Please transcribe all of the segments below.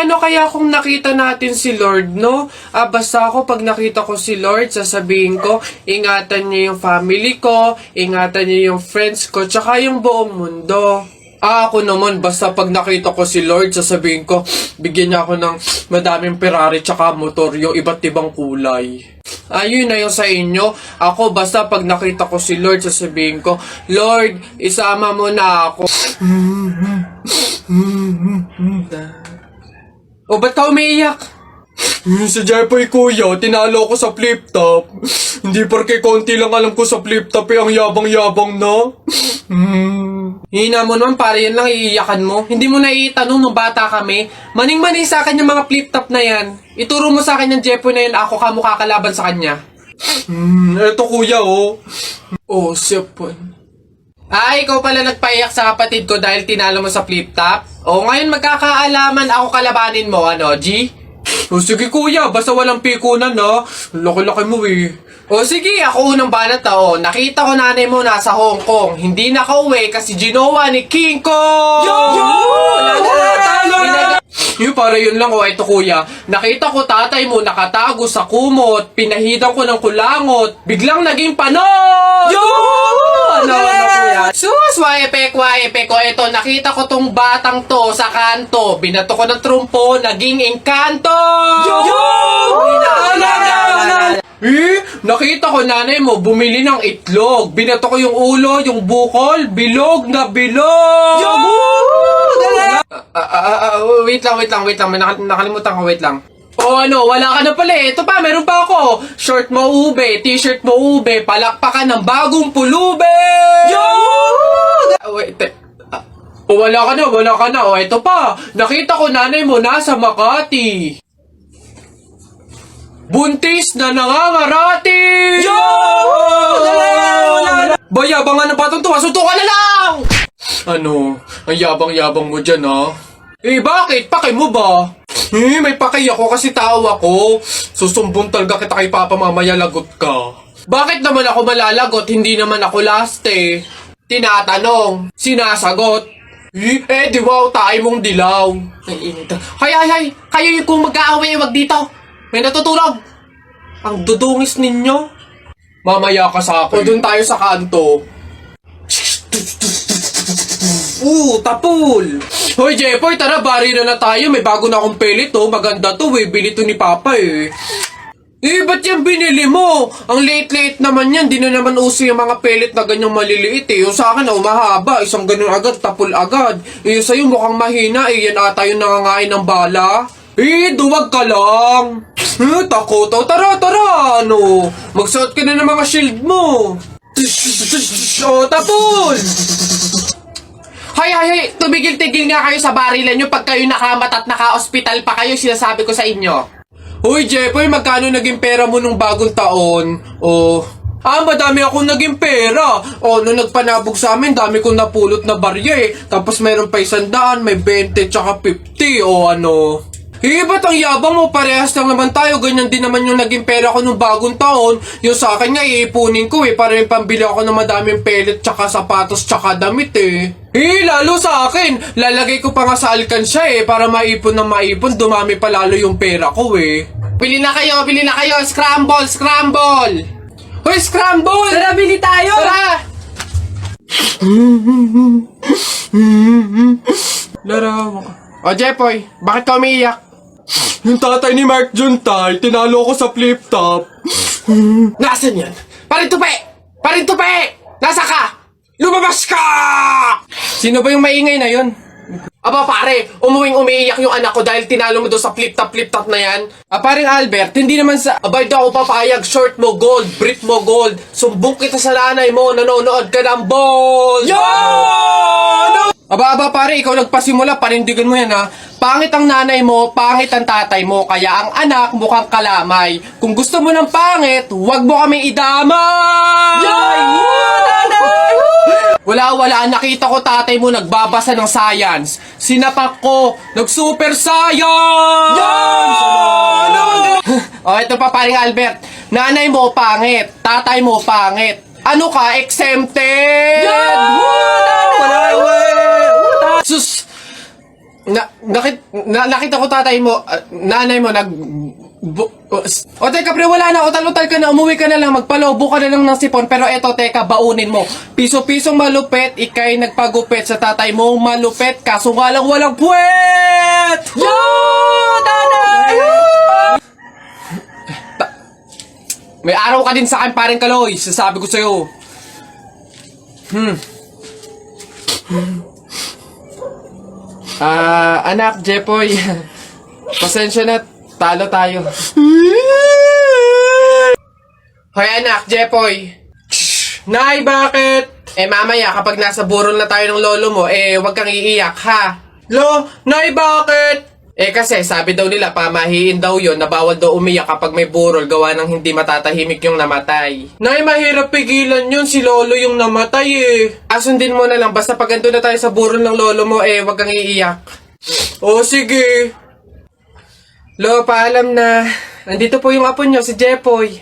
paano kaya kung nakita natin si Lord, no? Basta ako pag nakita ko si Lord, sasabihin ko, ingatan niya yung family ko, ingatan niya yung friends ko, tsaka yung buong mundo. Ako naman, basta pag nakita ko si Lord, sasabihin ko, bigyan niya ako ng madaming Ferrari tsaka motor, yung iba't ibang kulay. Ayun na yung sa inyo. Ako, basta pag nakita ko si Lord, sasabihin ko, Lord, isama mo na ako. O, ba't ka umiiyak? Si Jeffoy, kuya, tinalo ko sa flip top. Hindi porke konti lang alam ko sa flip top, ang yabang-yabang na. Hina mo naman, pare, yan lang iiyakan mo. Hindi mo na itanong nung bata kami. Maning-maning sa akin yung mga flip top na yan. Ituro mo sa akin yung Jeffoy na yan, ako ka mukha kalaban sa kanya. Eto kuya, oh. Oh, sipon. Ikaw pala nagpaiyak sa kapatid ko dahil tinalo mo sa flip top? Ngayon magkakaalaman ako kalabanin mo, ano, G? Sige kuya, basta walang pikunan, no? Laki-laki mo eh. Sige, ako unang banat na, nakita ko nanay mo nasa Hong Kong. Hindi nakauwi kasi ginawa ni King Kong! Para yun lang, ito kuya. Nakita ko tatay mo nakatago sa kumot. Pinahidan ko ng kulangot. Biglang naging panot! Ano kuya? Sus, waepek. Ito, nakita ko tong batang to sa kanto. Binato ko ng trumpo, naging engkanto! Nakita ko nanay mo bumili ng itlog. Binato ko yung ulo, yung bukol, bilog na bilog! Wait lang. Nakalimutan ko, wait lang. Wala ka na pala eh. Ito pa, meron pa ako. Short mo ube, t-shirt mo ube, palakpakan ng bagong pulube! Wait, wala ka na. Ito pa, nakita ko nanay mo nasa Makati. Buntis na nangangarati! Bayabangan ng patong tuwa, suntukan na lang! Ano? Ang yabang-yabang mo dyan, ha? Bakit? Paki mo ba? May paki ako kasi tao ako. Susumbong talaga kita kay Papa mamaya, lagot ka. Bakit naman ako malalagot? Hindi naman ako last eh. Tinatanong, sinasagot. Di wow, tayo mong dilaw. Ay, init. Hay, kayo yung kung mag-aaway, wag dito. May natutulog. Ang dudungis ninyo. Mamaya ka sa akin. O dun tayo sa kanto. Tapul! Hoy, Jeffoy, tara, bari na tayo. May bago na akong pellet, Maganda to, bili to ni Papa, eh. Ba't yan binili mo? Ang late-late naman yan. Di na naman uso yung mga pellet na ganyang maliliit, eh. Yung sa akin, mahaba. Isang ganun agad, tapul agad. Yung sa'yo mukhang mahina, eh. Yan ata yung nangangain ng bala. Duwag ka lang. Takot. Tara. Ano? Magsuot ka na ng mga shield mo. Tapul! Hay, tumigil-tigil nga kayo sa barilan nyo pag kayo nakamat at naka-hospital pa kayo, sinasabi ko sa inyo. Hoy, Jeffoy, magkano naging pera mo nung bagong taon? Madami akong naging pera. Nung nagpanabog sa amin, dami kong napulot na barya eh. Tapos mayroon pa 100, may 20, tsaka 50, ano. Ba't ang yabang mo? Parehas lang naman tayo. Ganyan din naman yung naging pera ko nung bagong taon. Yung sa akin nga, iipunin ko eh. Para yung pambili ako ng madaming pellet, tsaka sapatos, tsaka damit eh. Lalo sa akin. Lalagay ko pa nga sa alkansya eh. Para maipon ng maipon, dumami pa lalo yung pera ko eh. Bili na kayo. Scramble! Hoy, scramble! Tara, bili tayo! Tara! Larawa ka. Jeffoy, bakit ka umiiyak? Yung tatay ni Mark Juntay, tinalo ko sa flip top. Nasaan yan? Parin tupi! Nasa ka? Lumabas ka! Sino ba yung maingay na yun? Aba pare, umiiyak yung anak ko dahil tinalo mo doon sa flip top na yan. Paring Albert, hindi naman sa... Abay daw ako papayag, short mo gold, brief mo gold. Sumbong kita sa nanay mo, nanonood ka ng ball! Aba pare, ikaw nagpasimula, panindigan mo yan ha. Pangit ang nanay mo, pangit ang tatay mo, kaya ang anak mukhang kalamay. Kung gusto mo ng pangit, huwag mo kami idamay! Wala, nakita ko tatay mo nagbabasa ng science. Sinapak ko, nag-super science! Ito pa paring Albert. Nanay mo pangit, tatay mo pangit. Ano ka, exempted? Sus! Nakita ko tatay mo, nanay mo, o teka pre, wala na, utal-utal ka na, umuwi ka na lang, magpalobo ka na lang ng sipon, pero eto teka, baunin mo. Piso-pisong malupet, ikay nagpagupit sa tatay mo, malupet, kaso nga lang walang puwet! Yo! Nanay! May araw ka din sa akin, paring Kaloy, sasabi ko sa'yo. Anak, Jepoy, pasensya na, talo tayo. Hoy anak, Jepoy. Nay, bakit? Mamaya kapag nasa burol na tayo ng lolo mo, wag kang iiyak, ha? Nay, bakit? Kasi sabi daw nila, pamahiin daw yon na bawal daw umiyak kapag may burol gawa ng hindi matatahimik yung namatay. Nay, mahirap pigilan yun, si lolo yung namatay Asundin mo na lang, basta pag ando na tayo sa burol ng lolo mo, wag kang iiyak. Sige. Lo, paalam na. Nandito po yung apo nyo, si Jepoy.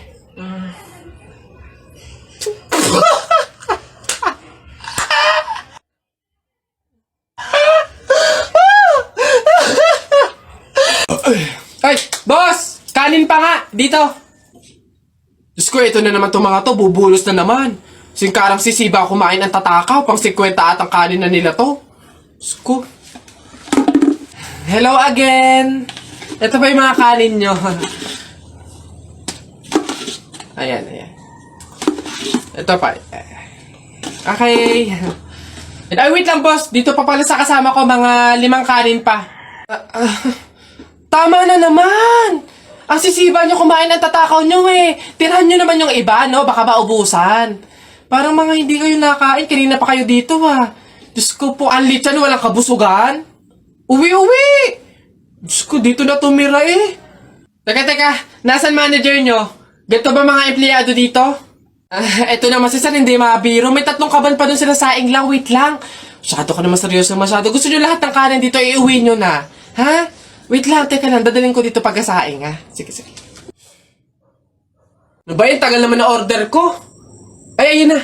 Ay, boss! Kanin pa nga! Dito! Diyos ko, ito na naman itong mga to. Bubulos na naman. Singkarang sisiba kumain ang tatakaw. Pang 50 at ang kanin na nila to. Diyos ko. Hello again! Ito pa yung mga kanin nyo. Ayan. Ito pa. Okay. Ay, wait lang, boss. Dito pa pala sa kasama ko, mga 5 kanin pa. Tama na naman! Ang sisiba nyo kumain ng tatakaw nyo Tirahan nyo naman yung iba, no? Baka maubusan. Parang mga hindi kayo nakain. Kanina pa kayo dito, Diyos ko po, ang litsan, walang kabusugan. Uwi! Diyos ko, dito na tumira Teka, nasan manager nyo? Ganito ba mga empleyado dito? Eto naman si Sir, hindi mabiro. May 3 kaban pa dun sila saing lang. Wait lang. Masyado ka naman seryoso masyado. Gusto nyo lahat ng kanin dito, iuwi nyo na. Ha? Wait lang, teka lang. Dadalhin ko dito pagkasaing, ha? Sige. Ano ba yun? Tagal naman na order ko. Ay, ayun na.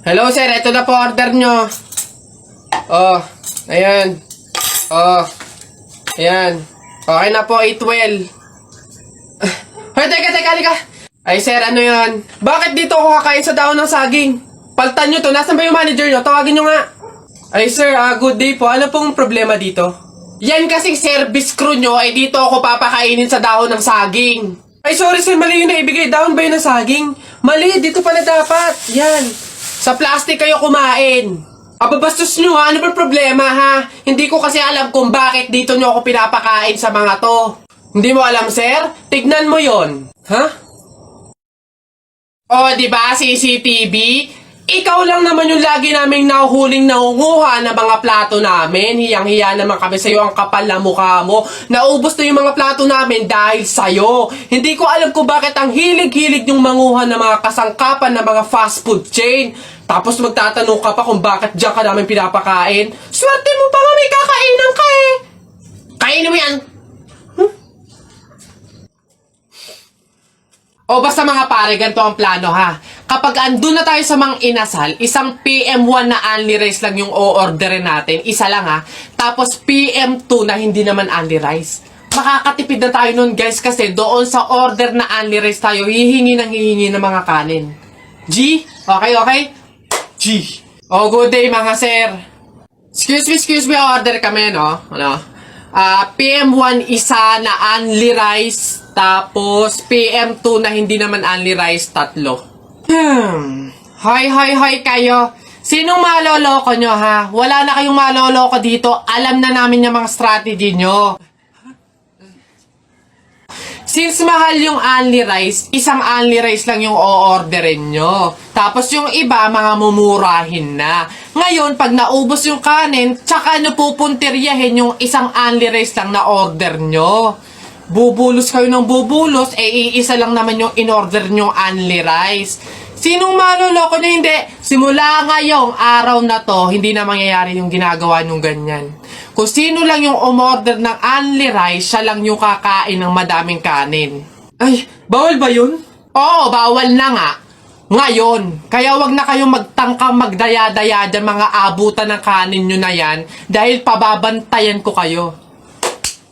Hello, sir. Ito na po order nyo. Ayan. Ayan. Okay na po, 812. Hoy, teka, halika. Ay, sir, ano yun? Bakit dito ako kakain sa daon ng saging? Paltan nyo to. Nasaan ba yung manager nyo? Tawagin nyo nga. Ay, sir, good day po. Ano pong problema dito? Yan kasing service crew nyo, dito ako papakainin sa dahon ng saging. Ay, sorry sir, mali yun na ibigay. Dahon ba yun ng saging? Mali, dito pala dapat. Yan. Sa plastic kayo kumain. Ababastos nyo Ano ba problema Hindi ko kasi alam kung bakit dito nyo ako pinapakain sa mga to. Hindi mo alam, sir? Tignan mo yon. Diba, CCTV? Ikaw lang naman yung lagi naming nahuhuling nangunguha ng mga plato namin. Hiyang-hiya naman kami sa'yo, ang kapal na mukha mo. Naubos na yung mga plato namin dahil sa'yo. Hindi ko alam kung bakit ang hilig-hilig yung manguha ng mga kasangkapan ng mga fast food chain. Tapos magtatanong ka pa kung bakit diyan ka namin pinapakain. Swerte mo pa nga may kakainan ka Kainin mo yan! Basta mga pare, ganito ang plano Kapag andun na tayo sa Mang Inasal, isang PM1 na only rice lang yung o-orderin natin. Isa lang Tapos PM2 na hindi naman only rice. Makakatipid na tayo nun guys kasi doon sa order na only rice tayo, hihingi ng mga kanin. G? Okay? G. Good day mga sir. Excuse me, order kami, no? PM1 isa na only rice, tapos PM2 na hindi naman only rice, 3. Hoy kayo. Sinong maloloko nyo Wala na kayong maloloko dito. Alam na namin yung mga strategy nyo. Since mahal yung only rice, isang only rice lang yung o-orderin nyo. Tapos yung iba, mga mumurahin na. Ngayon, pag naubos yung kanin, tsaka nyo pupuntiryahin yung isang only rice lang na order nyo. Bubulos kayo ng bubulos, iisa lang naman yung in-order nyo only rice. Sinong maloloko nyo? Hindi. Simula ngayong araw na to, hindi na mangyayari yung ginagawa nyong ganyan. Kung sino lang yung umorder ng only rice, siya lang yung kakain ng madaming kanin. Ay, bawal ba yun? Oo, bawal na nga. Ngayon, kaya wag na kayong magtangkang magdaya-daya dyan mga abutan ng kanin nyo na yan dahil pababantayan ko kayo.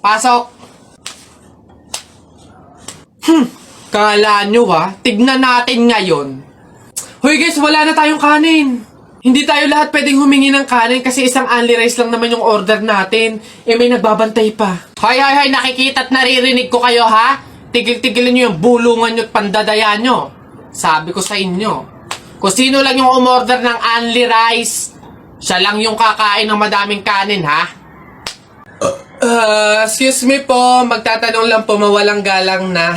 Pasok! Kala nyo tignan natin ngayon. Hoy guys, wala na tayong kanin. Hindi tayo lahat pwedeng humingi ng kanin kasi isang only rice lang naman yung order natin. May nagbabantay pa. Hay, nakikita at naririnig ko kayo ha? Tigil-tigilin nyo yung bulungan nyo at pandadaya nyo. Sabi ko sa inyo, kung sino lang yung umorder ng only rice, siya lang yung kakain ng madaming kanin, ha? Excuse me po, magtatanong lang po, mawalang galang na.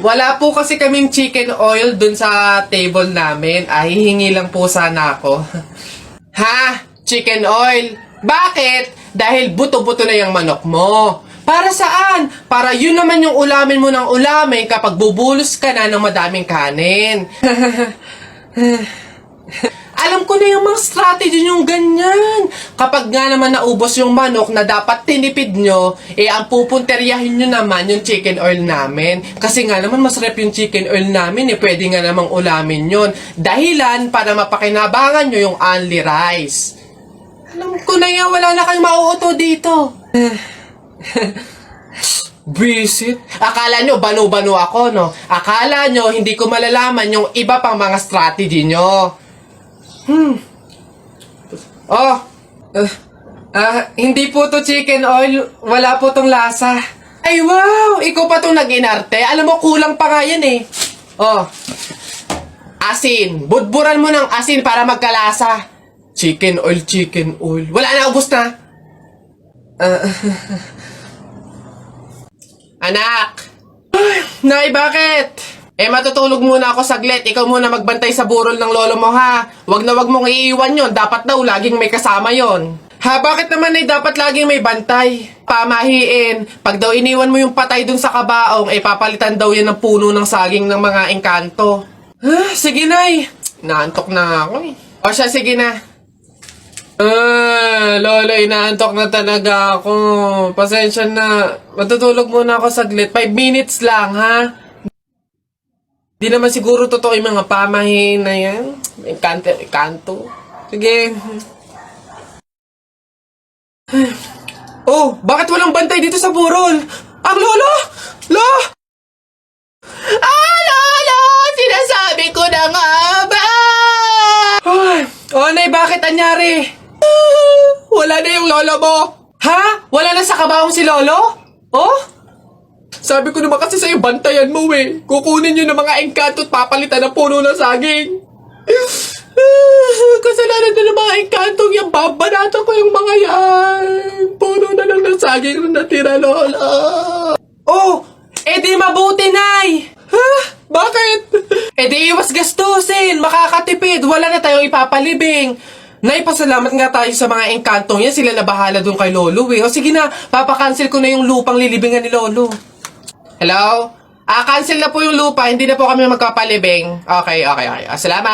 Wala po kasi kaming chicken oil dun sa table namin. Hihingi lang po sana ako. Ha? Chicken oil? Bakit? Dahil buto-buto na yung manok mo. Para saan? Para yun naman yung ulamin mo ng ulamin kapag bubulos ka na ng madaming kanin. Alam ko na yung mga strategy yung ganyan. Kapag nga naman naubos yung manok na dapat tinipid nyo, ang pupunteryahin nyo naman yung chicken oil namin. Kasi nga naman masarap yung chicken oil namin, pwede nga namang ulamin yun. Dahilan para mapakinabangan nyo yung only rice. Alam ko na yan, wala na kayong mauuto dito. Visit? Akala nyo banu-banu ako, no? Akala nyo hindi ko malalaman yung iba pang mga strategy nyo. Hindi po to chicken oil. Wala po tong lasa. Ay wow! Ikaw pa tong nag-inarte. Alam mo, kulang pa nga yan eh. Asin. Budburan mo ng asin para magkalasa. Chicken oil. Wala na, ubos na. Anak! Nay, bakit? Matutulog muna ako saglit. Ikaw muna magbantay sa burol ng lolo mo, ha? Wag na wag mong iiwan yon. Dapat daw laging may kasama yon. Ha, bakit naman dapat laging may bantay? Pamahiin. Pag daw iniwan mo yung patay dun sa kabaong, papalitan daw yan ng puno ng saging ng mga engkanto. Sige, Nay. Naantok na ako eh. O siya, sige na. Lolo, inaantok na talaga ako. Pasensya na. Matutulog muna ako saglit. 5 minutes lang, ha? Di naman siguro totoo yung mga pamahiin na yan. Kanto. Sige. Bakit walang bantay dito sa burol? Ang lolo! Lolo! Sinasabi ko na nga ba? Nay, bakit anyari? Wala na yung lolo mo. Ha? Wala na sa kabaong si lolo? Sabi ko naman kasi sa'yo, bantayan mo eh. Kukunin nyo ng mga engkanto at papalitan ng puno ng saging. Kasalanan na ng mga engkantong yung babanatan ko yung mga yan. Puno na lang ng saging na natira, lola. Di mabuti, Nay. Ha? Bakit? Di iwas gastusin. Makakatipid. Wala na tayong ipapalibing. Nay, pasalamat nga tayo sa mga engkantong yan. Sila na bahala dun kay lolo eh. Sige na, papakancel ko na yung lupang lilibingan ni lolo. Hello? Cancel na po yung lupa. Hindi na po kami magpapalibing. Okay. Salamat.